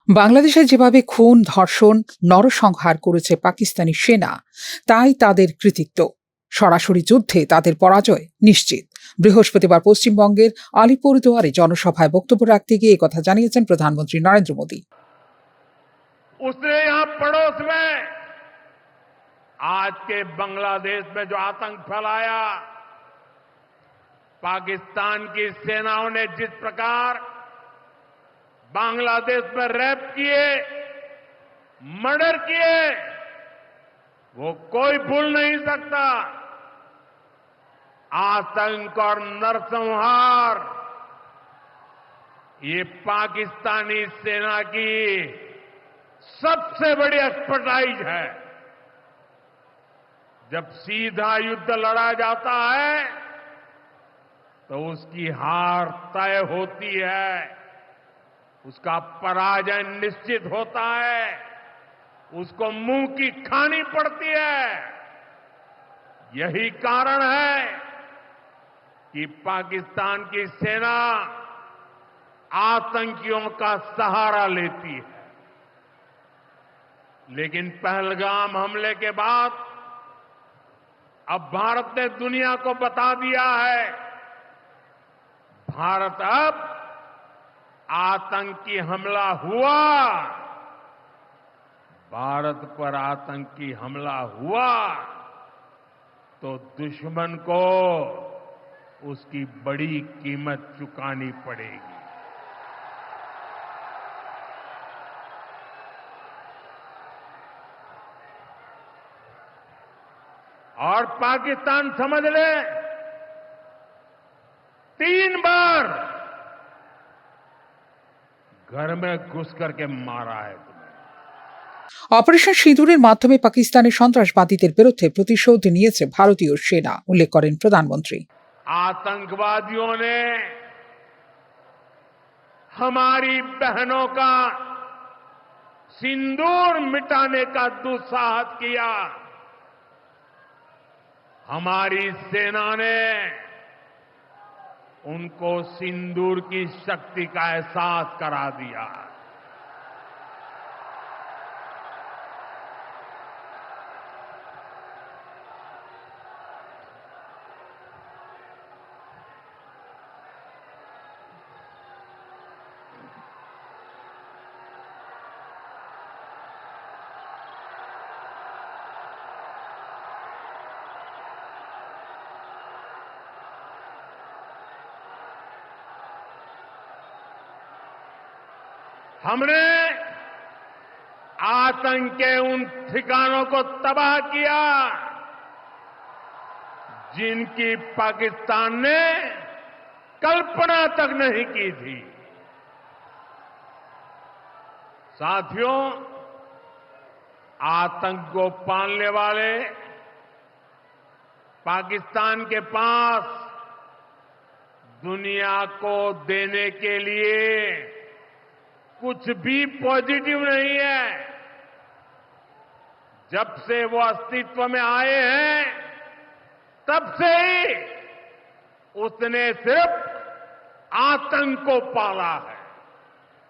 বাংলাদেশে যেভাবে খুন, ধর্ষণ, নরসংহার করেছে পাকিস্তানি সেনা, তাই তাদের কৃতিত্ব। সরাসরি যুদ্ধে তাদের পরাজয় নিশ্চিত। বৃহস্পতিবার পশ্চিমবঙ্গের আলিপুরদুয়ারে জনসভায় বক্তব্য রাখতে গিয়ে একথা জানিয়েছেন প্রধানমন্ত্রী নরেন্দ্র মোদী। उसने यहां पड़ोस में आज के बांग्लादेश में जो आतंक फैलाया, पाकिस्तान की सेनाओं ने जिस प्रकार बांग्लादेश में रेप किए, मर्डर किए, वो कोई भूल नहीं सकता। आतंक और नरसंहार ये पाकिस्तानी सेना की सबसे बड़ी एक्सपर्टाइज है। जब सीधा युद्ध लड़ा जाता है तो उसकी हार तय होती है, उसका पराजय निश्चित होता है, उसको मुंह की खानी पड़ती है। यही कारण है कि पाकिस्तान की सेना आतंकियों का सहारा लेती है। लेकिन पहलगाम हमले के बाद अब भारत ने दुनिया को बता दिया है, भारत अब आतंकी हमला हुआ, भारत पर आतंकी हमला हुआ तो दुश्मन को उसकी बड़ी कीमत चुकानी पड़ेगी। और पाकिस्तान समझ ले, 3 बार घर में घुस करके मारा है तुम्हें। অপারেশন সিঁদুরের মাধ্যমে পাকিস্তানের সন্ত্রাসবাদীদের বিরুদ্ধে প্রতিশোধ নিয়েছে ভারতীয় সেনা, উল্লেখ করেন প্রধানমন্ত্রী। आतंकवादियों ने हमारी बहनों का सिंदूर मिटाने का दुस्साहस किया। हमारी सेना ने उनको सिंदूर की शक्ति का एहसास करा दिया। हमने आतंक के उन ठिकानों को तबाह किया जिनकी पाकिस्तान ने कल्पना तक नहीं की थी। साथियों, आतंक को पालने वाले पाकिस्तान के पास दुनिया को देने के लिए कुछ भी पॉजिटिव नहीं है। जब से वो अस्तित्व में आए हैं तब से ही उसने सिर्फ आतंक को पाला है।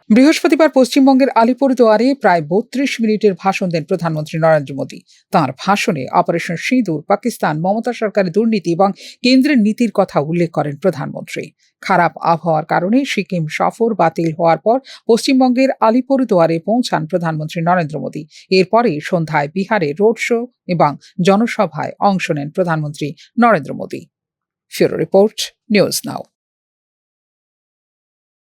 বৃহস্পতিবার পশ্চিমবঙ্গের আলিপুরদুয়ারে প্রায় ৩২ মিনিটের ভাষণ দেন প্রধানমন্ত্রী নরেন্দ্র মোদী। তাঁর ভাষণে অপারেশন সিঁদুর, পাকিস্তান, মমতা সরকারের দুর্নীতি এবং কেন্দ্রের নীতির কথা উল্লেখ করেন প্রধানমন্ত্রী। খারাপ আবহাওয়ার কারণে সিকিম সফর বাতিল হওয়ার পর পশ্চিমবঙ্গের আলিপুরদুয়ারে পৌঁছান প্রধানমন্ত্রী নরেন্দ্র মোদী। এরপরে সন্ধ্যায় বিহারে রোড শো এবং জনসভায় অংশ নেন প্রধানমন্ত্রী Narendra Modi. Bureau report, news now.